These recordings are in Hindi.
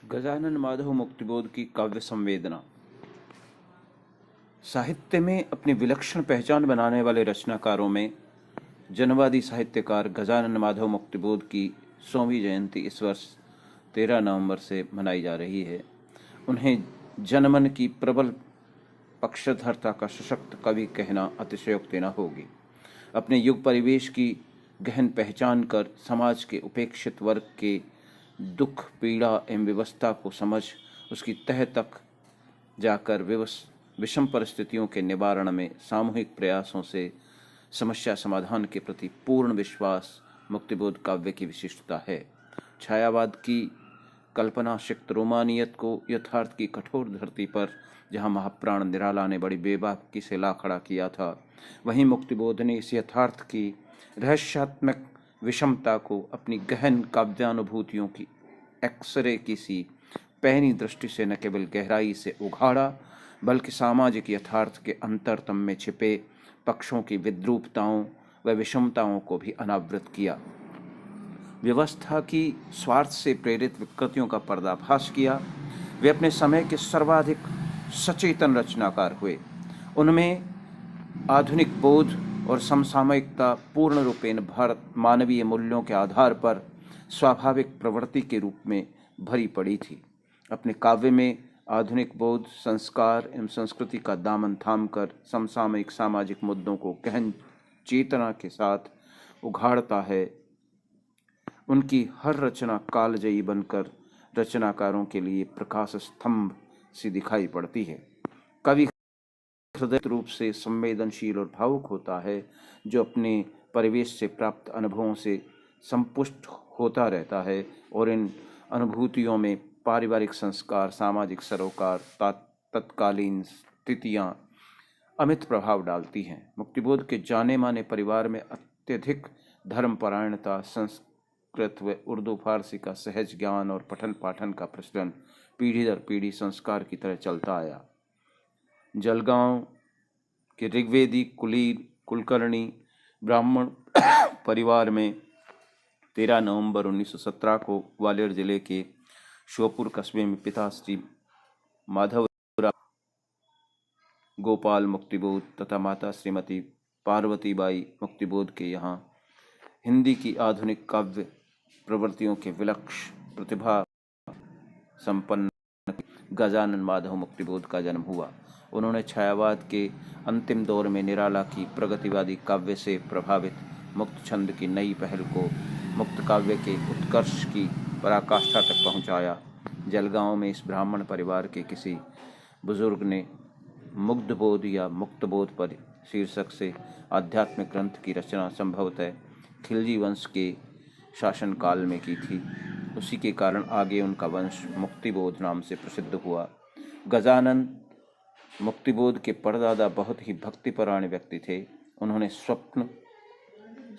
गजानन माधव मुक्तिबोध की काव्य संवेदना। साहित्य में अपनी विलक्षण पहचान बनाने वाले रचनाकारों में जनवादी साहित्यकार गजानन माधव मुक्तिबोध की 100वीं जयंती इस वर्ष 13 नवंबर से मनाई जा रही है। उन्हें जनमन की प्रबल पक्षधरता का सशक्त कवि कहना अतिशयोक्ति न होगी। अपने युग परिवेश की गहन पहचान कर समाज के उपेक्षित वर्ग के दुख, पीड़ा एवं व्यवस्था को समझ उसकी तह तक जाकर विषम परिस्थितियों के निवारण में सामूहिक प्रयासों से समस्या समाधान के प्रति पूर्ण विश्वास मुक्तिबोध काव्य की विशिष्टता है। छायावाद की कल्पना शिक्त रोमानियत को यथार्थ की कठोर धरती पर जहाँ महाप्राण निराला ने बड़ी बेबाकी से ला खड़ा किया था, वहीं मुक्तिबोध ने इस यथार्थ की रहस्यात्मक विषमता को अपनी गहन काव्यानुभूतियों की एक्सरे की सी पहनी दृष्टि से न केवल गहराई से उघाड़ा, बल्कि सामाजिक यथार्थ के अंतरतम में छिपे पक्षों की विद्रूपताओं व विषमताओं को भी अनावृत किया। व्यवस्था की स्वार्थ से प्रेरित विकृतियों का पर्दाफाश किया। वे अपने समय के सर्वाधिक सचेतन रचनाकार हुए। उनमें आधुनिक बोध और समसामयिकता पूर्ण रूपेण भारत मानवीय मूल्यों के आधार पर स्वाभाविक प्रवृत्ति के रूप में भरी पड़ी थी। अपने काव्य में आधुनिक बोध, संस्कार एवं संस्कृति का दामन थामकर समसामयिक सामाजिक मुद्दों को गहन चेतना के साथ उघाड़ता है। उनकी हर रचना कालजयी बनकर रचनाकारों के लिए प्रकाश स्तंभ सी दिखाई पड़ती है। कवि हृदय रूप से संवेदनशील और भावुक होता है, जो अपने परिवेश से प्राप्त अनुभवों से संपुष्ट होता रहता है और इन अनुभूतियों में पारिवारिक संस्कार, सामाजिक सरोकार, तत्कालीन स्थितियां अमित प्रभाव डालती हैं। मुक्तिबोध के जाने माने परिवार में अत्यधिक धर्मपरायणता, संस्कृत व उर्दू फारसी का सहज ज्ञान और पठन पाठन का प्रचलन पीढ़ी दर पीढ़ी संस्कार की तरह चलता आया। जलगांव के ऋग्वेदी कुलकर्णी ब्राह्मण परिवार में 13 नवंबर 1917 को ग्वालियर जिले के श्योपुर कस्बे में पिता श्री माधवराव गोपाल मुक्तिबोध तथा माता श्रीमती पार्वतीबाई मुक्तिबोध के यहाँ हिंदी की आधुनिक काव्य प्रवृत्तियों के विलक्षण प्रतिभा संपन्न गजानन माधव मुक्तिबोध का जन्म हुआ। उन्होंने छायावाद के अंतिम दौर में निराला की प्रगतिवादी काव्य से प्रभावित मुक्त छंद की नई पहल को मुक्त काव्य के उत्कर्ष की पराकाष्ठा तक पहुंचाया। जलगांव में इस ब्राह्मण परिवार के किसी बुजुर्ग ने मुग्धबोध या मुक्तबोध पर शीर्षक से आध्यात्मिक ग्रंथ की रचना संभवतः खिलजी वंश के शासनकाल में की थी। उसी के कारण आगे उनका वंश मुक्तिबोध नाम से प्रसिद्ध हुआ। गजानन मुक्तिबोध के परदादा बहुत ही भक्तिपरायण व्यक्ति थे। उन्होंने स्वप्न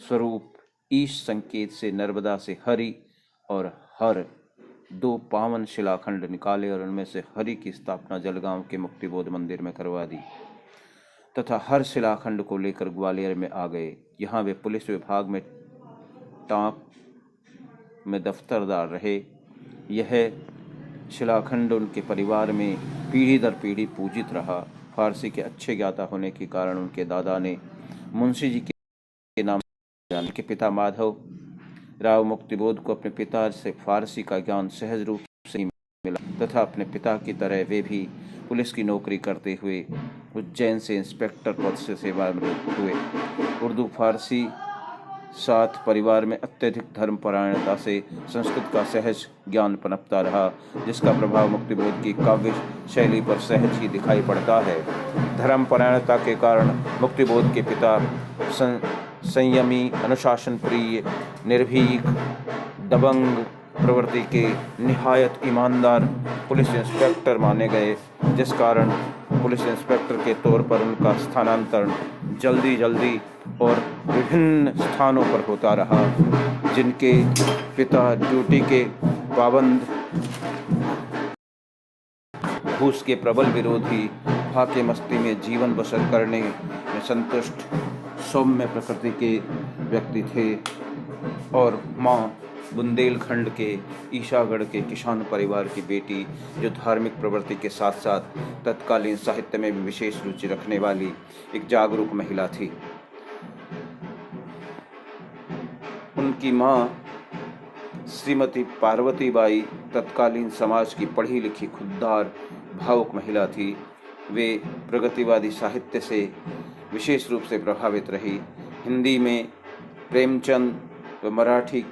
स्वरूप ईश संकेत से नर्मदा से हरि और हर 2 पावन शिलाखंड निकाले और उनमें से हरि की स्थापना जलगांव के मुक्तिबोध मंदिर में करवा दी तथा हर शिलाखंड को लेकर ग्वालियर में आ गए। यहाँ वे पुलिस विभाग में टाँक में दफ्तरदार रहे। यह शिलाखंड उनके परिवार में पीढ़ी दर पीढ़ी पूजित रहा। फारसी के अच्छे ज्ञाता होने के कारण उनके दादा ने मुंशी जी के नाम जाने के पिता माधव राव मुक्तिबोध को अपने पिता से फारसी का ज्ञान सहज रूप से मिला तथा अपने पिता की तरह वे भी पुलिस की नौकरी करते हुए उज्जैन से इंस्पेक्टर पद से सेवानिवृत्त हुए। उर्दू फारसी साथ परिवार में अत्यधिक धर्मपरायणता से संस्कृत का सहज ज्ञान पनपता रहा, जिसका प्रभाव मुक्तिबोध की काव्य शैली पर सहज ही दिखाई पड़ता है। धर्मपरायणता के कारण मुक्तिबोध के पिता संयमी, अनुशासन प्रिय, निर्भीक, दबंग प्रवृत्ति के निहायत ईमानदार पुलिस इंस्पेक्टर माने गए, जिस कारण पुलिस इंस्पेक्टर के तौर पर उनका स्थानांतरण जल्दी और विभिन्न स्थानों पर होता रहा। जिनके पिता ड्यूटी के पाबंद, घूस के प्रबल विरोधी, फाके मस्ती में जीवन बसर करने में संतुष्ट, सौम्य प्रकृति के व्यक्ति थे और माँ बुंदेलखंड के ईशागढ़ के किसान परिवार की बेटी, जो धार्मिक प्रवृत्ति के साथ साथ तत्कालीन साहित्य में भी विशेष रुचि रखने वाली एक जागरूक महिला थी। उनकी मां श्रीमती पार्वतीबाई तत्कालीन समाज की पढ़ी लिखी, खुददार, भावुक महिला थी। वे प्रगतिवादी साहित्य से विशेष रूप से प्रभावित रही। हिंदी में प्रेमचंद व मराठी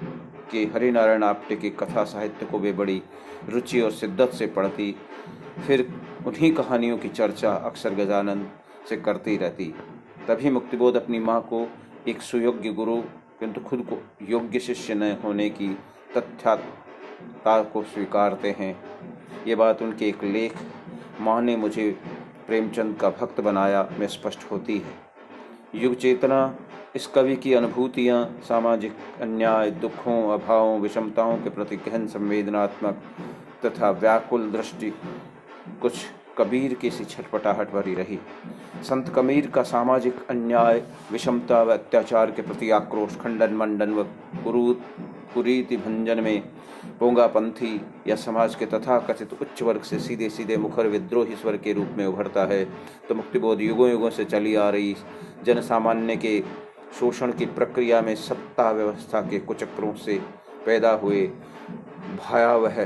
के हरिनारायण आप्टे के कथा साहित्य को वे बड़ी रुचि और शिद्दत से पढ़ती। फिर उन्हीं कहानियों की चर्चा अक्सर गजानन से करती रहती। तभी मुक्तिबोध अपनी माँ को एक सुयोग्य गुरु किंतु खुद को योग्य शिष्य न होने की तथ्यता को स्वीकारते हैं। ये बात उनके एक लेख "माँ ने मुझे प्रेमचंद का भक्त बनाया" में स्पष्ट होती है। युग चेतना इस कवि की अनुभूतियाँ सामाजिक अन्याय, दुखों, अभावों, विषमताओं के प्रति गहन संवेदनात्मक तथा व्याकुल दृष्टि कुछ कबीर की सी छटपटाहट भरी रही। संत कबीर का सामाजिक अन्याय, विषमता व अत्याचार के प्रति आक्रोश खंडन मंडन व कुरीति भंजन में पोंगापंथी या समाज के तथाकथित उच्च वर्ग से सीधे सीधे मुखर विद्रोही स्वर के रूप में उभरता है, तो मुक्तिबोध युगों युगों से चली आ रही जन सामान्य के शोषण की प्रक्रिया में सत्ता व्यवस्था के कुचक्रों से पैदा हुए भयावह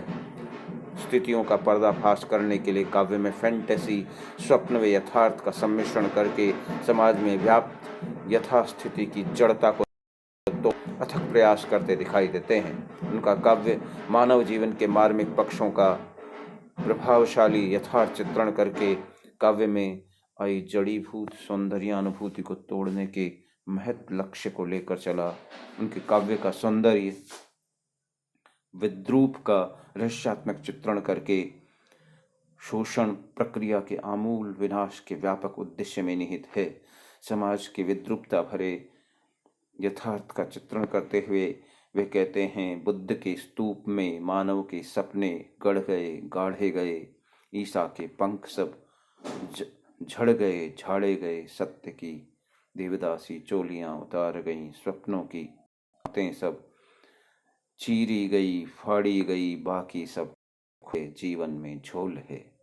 स्थितियों का पर्दाफाश करने के लिए काव्य में फैंटेसी, स्वप्न व यथार्थ का सम्मिश्रण करके समाज में व्याप्त यथास्थिति की जड़ता को तो अथक प्रयास करते दिखाई देते हैं। उनका काव्य मानव जीवन के मार्मिक पक्षों का प्रभावशाली यथार्थ चित्रण करके काव्य में आई जड़ीभूत सौंदर्यानुभूति को तोड़ने के महत् लक्ष्य को लेकर चला। उनके काव्य का सौंदर्य विद्रूप का रहस्यात्मक चित्रण करके शोषण प्रक्रिया के आमूल विनाश के व्यापक उद्देश्य में निहित है। समाज के विद्रूपता भरे यथार्थ का चित्रण करते हुए वे कहते हैं, बुद्ध के स्तूप में मानव के सपने गढ़ गए, गाढ़े गए, ईसा के पंख सब झड़ गए, झाड़े गए, सत्य की देवदासी चोलियां उतार गईं, स्वप्नों की बातें सब चीरी गई, फाड़ी गई, बाकी सब जीवन में झोल है।